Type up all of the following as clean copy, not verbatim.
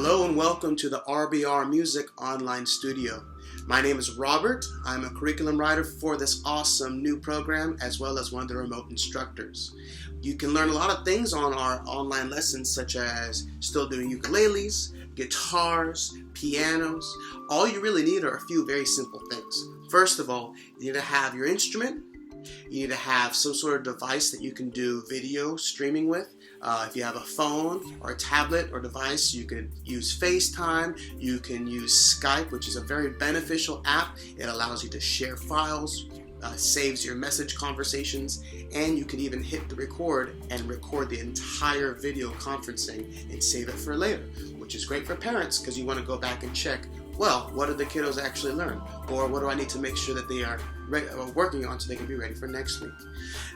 Hello and welcome to the RBR MUZIK online studio. My name is Robert. I'm a curriculum writer for this awesome new program as well as one of the remote instructors. You can learn a lot of things on our online lessons, such as still doing ukuleles, guitars, pianos. All you really need are a few very simple things. First of all, you need to have your instrument. You need to have some sort of device that you can do video streaming with. If you have a phone or a tablet or device, you can use FaceTime. You can use Skype, which is a very beneficial app. It allows you to share files, saves your message conversations, and you can even hit the record and record the entire video conferencing and save it for later, which is great for parents because you want to go back and check, well, what did the kiddos actually learn? Or what do I need to make sure that they are working on so they can be ready for next week?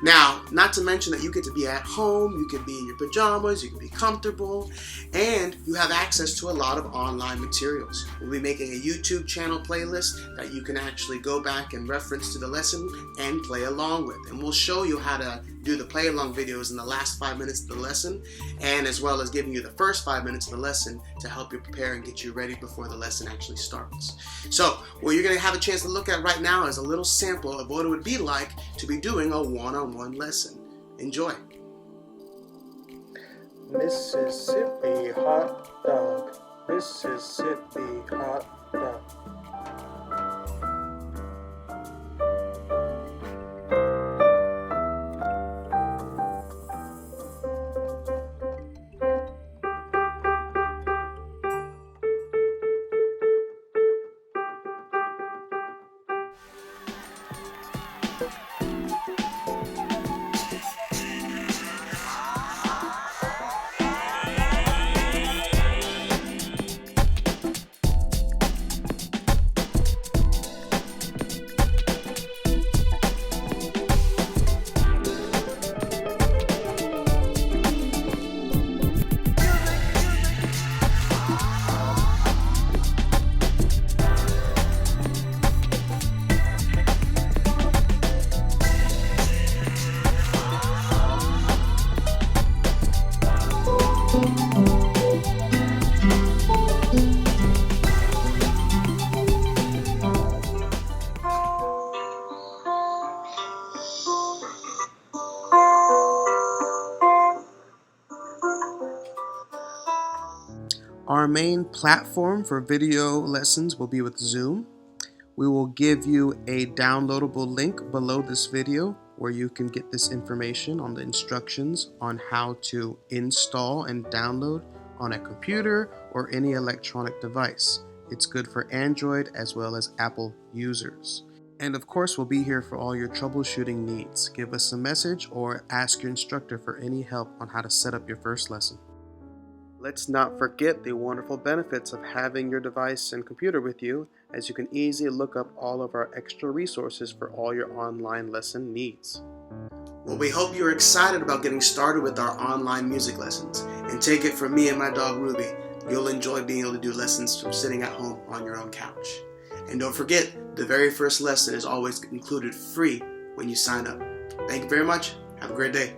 Now, not to mention that you get to be at home, you can be in your pajamas, you can be comfortable, and you have access to a lot of online materials. We'll be making a YouTube channel playlist that you can actually go back and reference to the lesson and play along with. And we'll show you how to do the play along videos in the last 5 minutes of the lesson, and as well as giving you the first 5 minutes of the lesson to help you prepare and get you ready before the lesson actually starts. So what you're going to have a chance to look at right now is a little sample of what it would be like to be doing a one-on-one lesson. Enjoy. Mississippi hot dog, Mississippi hot dog. Our main platform for video lessons will be with Zoom. We will give you a downloadable link below this video where you can get this information on the instructions on how to install and download on a computer or any electronic device. It's good for Android as well as Apple users. And of course, we'll be here for all your troubleshooting needs. Give us a message or ask your instructor for any help on how to set up your first lesson. Let's not forget the wonderful benefits of having your device and computer with you, as you can easily look up all of our extra resources for all your online lesson needs. Well, we hope you're excited about getting started with our online music lessons. And take it from me and my dog Ruby, you'll enjoy being able to do lessons from sitting at home on your own couch. And don't forget, the very first lesson is always included free when you sign up. Thank you very much. Have a great day.